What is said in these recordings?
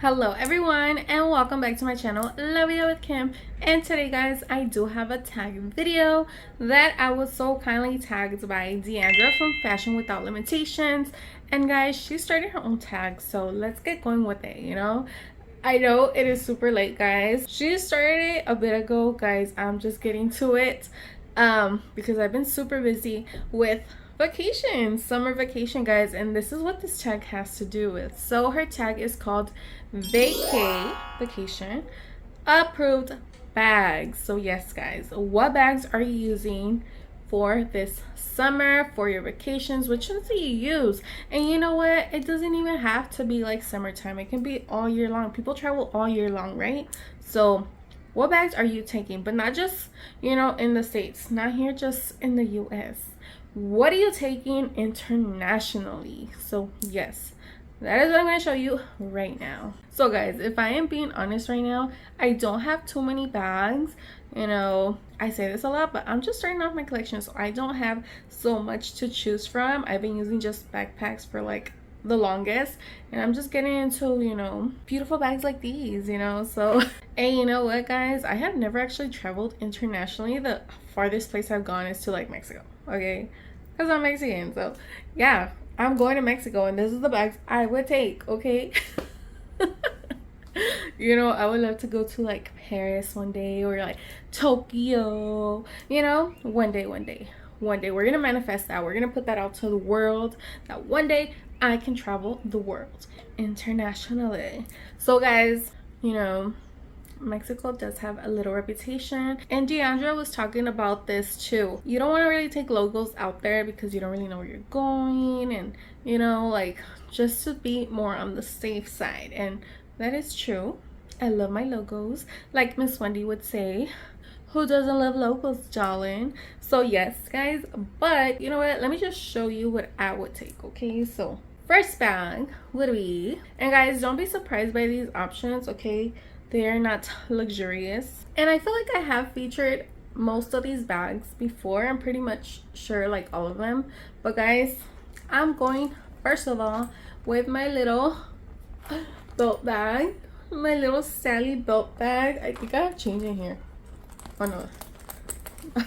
Hello everyone and welcome back to my channel, La Vida with Kim. And today guys, I do have a tag video that I was so kindly tagged by 𝓵𝓸𝓷'𝓽 from Fashion Without Limitations. And guys, she started her own tag, so let's get going with it, you know. I know it is super late guys. She started it a bit ago guys. I'm just getting to it because I've been super busy with vacation, summer vacation guys, and this is what this tag has to do with. So her tag is called Vacay, vacation, approved bags. So yes guys, what bags are you using for this summer, for your vacations? Which ones do you use? And you know what, it doesn't even have to be like summertime, it can be all year long. People travel all year long, right? So what bags are you taking? But not just, you know, in the States, not here just in the US. What are you taking internationally? So yes, that is what I'm going to show you right now. So guys, if I am being honest right now, I don't have too many bags. You know, I say this a lot, but I'm just starting off my collection, so I don't have so much to choose from. I've been using just backpacks for like the longest, and I'm just getting into, you know, beautiful bags like these, you know. So, and you know what guys, I have never actually traveled internationally. The farthest place I've gone is to like Mexico, okay, because I'm Mexican. So yeah, I'm going to Mexico and this is the bags I would take, okay. You know, I would love to go to like Paris one day, or like Tokyo, you know. One day we're gonna manifest that. We're gonna put that out to the world, that one day I can travel the world internationally. So guys, you know, Mexico does have a little reputation, and 𝓵𝓸𝓷'𝓽 was talking about this too. You don't want to really take logos out there because you don't really know where you're going, and you know, like, just to be more on the safe side. And that is true. I love my logos, like Miss Wendy would say. Who doesn't love logos, darling? So yes guys, but you know what, let me just show you what I would take, okay? So first bag would be, and guys, don't be surprised by these options, okay? They are not luxurious, and I feel like I have featured most of these bags before. I'm pretty much sure, like all of them. But guys, I'm going first of all with my little belt bag, my little Sally belt bag. I think I have change in here. Oh no.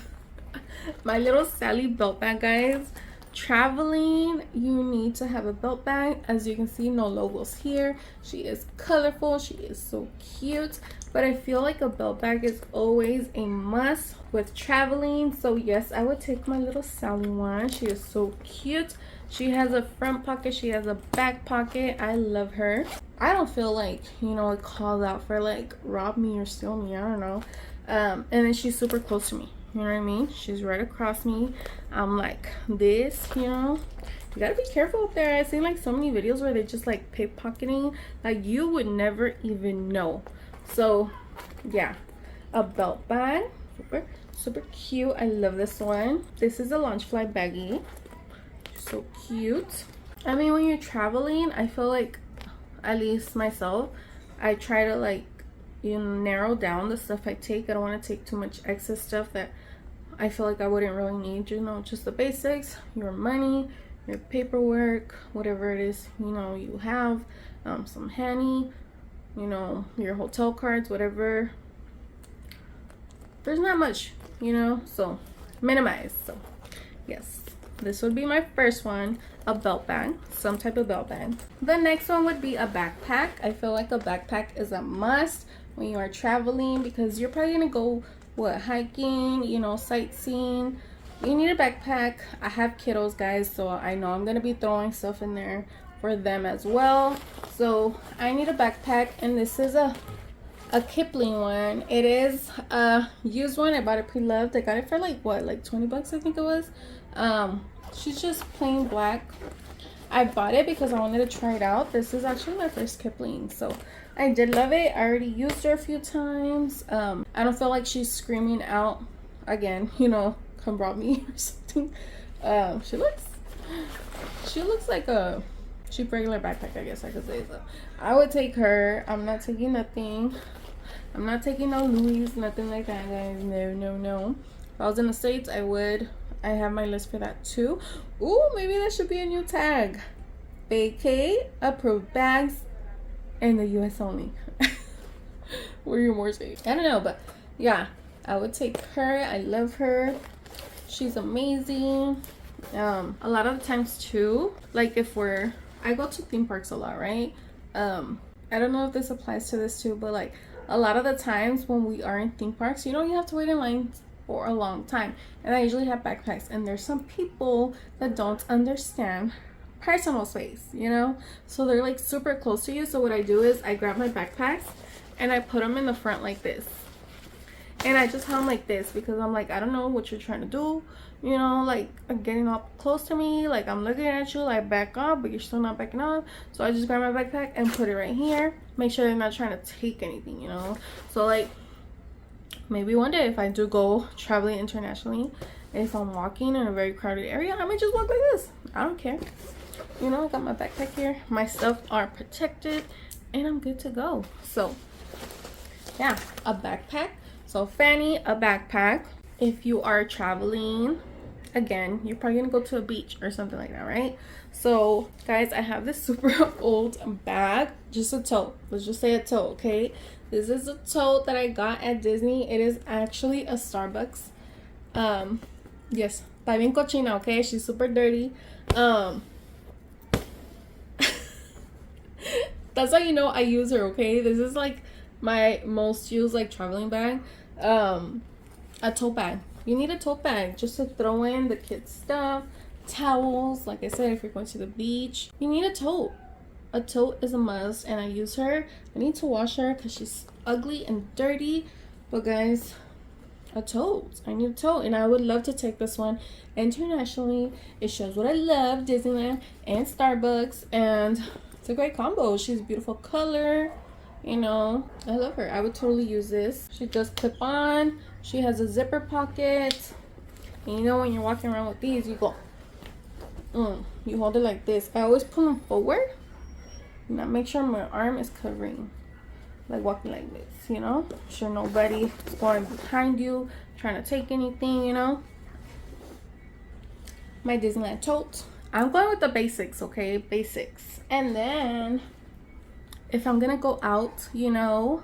My little Sally belt bag guys. Traveling, you need to have a belt bag. As you can see, no logos here. She is colorful, she is so cute, but I feel like a belt bag is always a must with traveling. So yes, I would take my little Sally one. She is so cute. She has a front pocket, she has a back pocket. I love her. I don't feel like, you know, it calls out for like rob me or steal me, I don't know. And then she's super close to me, you know what I mean? She's right across me. I'm like this, you know. You gotta be careful up there. I've seen like so many videos where they're just like pickpocketing, like you would never even know. So yeah, a belt bag, super cute. I love this one. This is a lunch fly baggie, so cute. I mean, when you're traveling, I feel like, at least myself, I try to like, you know, narrow down the stuff I take. I don't want to take too much excess stuff that I feel like I wouldn't really need, you know. Just the basics, your money, your paperwork, whatever it is, you know, you have, some honey, you know, your hotel cards, whatever. There's not much, you know, so minimize. So yes, this would be my first one, a belt bag, some type of belt bag. The next one would be a backpack. I feel like a backpack is a must when you are traveling, because you're probably gonna go, what, hiking, you know, sightseeing. You need a backpack. I have kiddos guys, so I know I'm gonna be throwing stuff in there for them as well. So I need a backpack, and this is a Kipling one. It is a used one. I bought it pre-loved. I got it for like what, like 20 bucks I think it was. She's just plain black. I bought it because I wanted to try it out. This is actually my first Kipling, so I did love it. I already used her a few times. I don't feel like she's screaming out again, you know, come rob me or something. She looks like a cheap regular backpack, I guess I could say. So I would take her. I'm not taking nothing. I'm not taking no Louis, nothing like that guys. No. If I was in the States, I would. I have my list for that too. Ooh, maybe that should be a new tag. Vacay approved bags in the US only. Where you're more safe. I don't know, but yeah, I would take her. I love her. She's amazing. A lot of the times too, like if I go to theme parks a lot, right? I don't know if this applies to this too, but like a lot of the times when we are in theme parks, you know, you have to wait in line for a long time, and I usually have backpacks, and there's some people that don't understand personal space, you know, so they're like super close to you. So what I do is I grab my backpacks and I put them in the front like this, and I just have them like this because I'm like, I don't know what you're trying to do, you know, like getting up close to me, like I'm looking at you, like back up, but you're still not backing up. So I just grab my backpack and put it right here, make sure they're not trying to take anything, you know. So like maybe one day if I do go traveling internationally, if I'm walking in a very crowded area, I might just walk like this. I don't care, you know. I got my backpack here, my stuff are protected, and I'm good to go. So yeah, a backpack. So Fanny, a backpack. If you are traveling, again, you're probably gonna go to a beach or something like that, right? So guys, I have this super old bag, just a tote. Let's just say a tote, okay? This is a tote that I got at Disney. It is actually a Starbucks. Yes, está bien cochina, okay? She's super dirty. That's how you know I use her, okay? This is like my most used like traveling bag. A tote bag. You need a tote bag just to throw in the kids' stuff, towels. Like I said, if you're going to the beach, you need a tote. A tote is a must, and I use her. I need to wash her because she's ugly and dirty. But guys, a tote. I need a tote, and I would love to take this one internationally. It shows what I love, Disneyland and Starbucks, and it's a great combo. She's a beautiful color, you know. I love her. I would totally use this. She does clip on. She has a zipper pocket, and you know when you're walking around with these, you go you hold it like this. I always pull them forward, and I make sure my arm is covering, like walking like this, you know, sure nobody is going behind you trying to take anything, you know. My Disneyland tote. I'm going with the basics, okay? Basics. And then if I'm gonna go out, you know,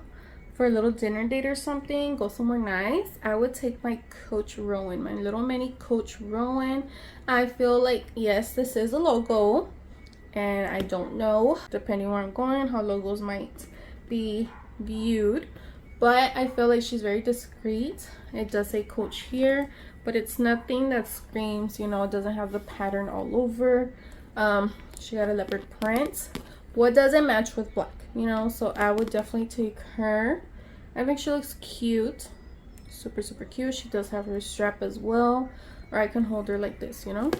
for a little dinner date or something, go somewhere nice, I would take my 𝓭𝓸𝓷'𝓽, my little mini 𝓭𝓸𝓷'𝓽. I feel like, yes, this is a logo, and I don't know, depending where I'm going, how logos might be viewed, but I feel like she's very discreet. It does say Coach here, but it's nothing that screams, you know. It doesn't have the pattern all over. She got a leopard print. What doesn't match with black, you know? So I would definitely take her. I think she looks cute, super cute. She does have her strap as well, or I can hold her like this, you know,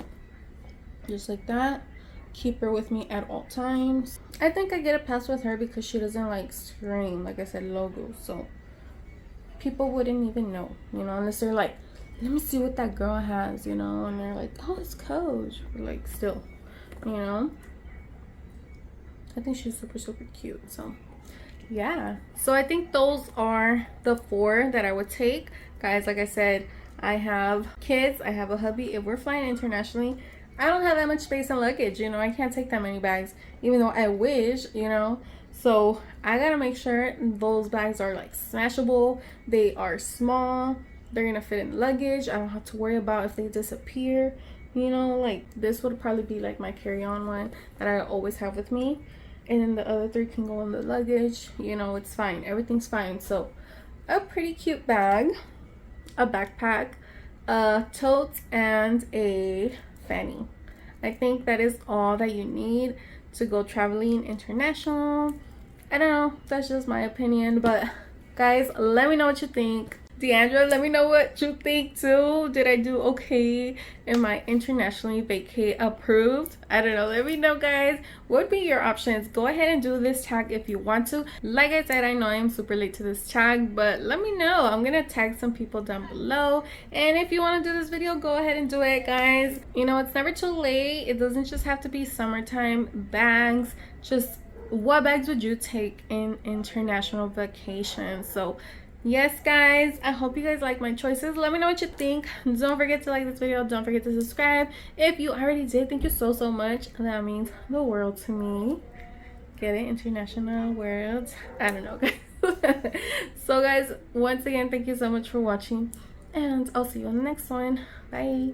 just like that. Keep her with me at all times. I think I get a pass with her because she doesn't like scream, like I said, logos, so people wouldn't even know, you know, unless they're like, let me see what that girl has, you know, and they're like, oh, it's Coach, but like still, you know. I think she's super cute. So yeah, so I think those are the 4 that I would take, guys. Like I said, I have kids, I have a hubby. If we're flying internationally, I don't have that much space and luggage, you know. I can't take that many bags, even though I wish, you know. So I gotta make sure those bags are like smashable, they are small, they're gonna fit in luggage. I don't have to worry about if they disappear, you know. Like this would probably be like my carry-on one that I always have with me, and then the other 3 can go in the luggage, you know. It's fine, everything's fine. So a pretty cute bag, a backpack, a tote, and a fanny. I think that is all that you need to go traveling international. I don't know, that's just my opinion, but guys, let me know what you think. 𝓸𝓷'𝓽, let me know what you think too. Did I do okay? Am I internationally vacay approved? I don't know. Let me know, guys. What would be your options? Go ahead and do this tag if you want to. Like I said, I know I'm super late to this tag, but let me know. I'm gonna tag some people down below, and if you want to do this video, go ahead and do it, guys. You know, it's never too late. It doesn't just have to be summertime bags. Just what bags would you take in international vacation? So yes, guys, I hope you guys like my choices. Let me know what you think. Don't forget to like this video. Don't forget to subscribe if you already did. Thank you so much. That means the world to me. Get it? International words. I don't know, guys. So guys, once again, thank you so much for watching, and I'll see you on the next one. Bye.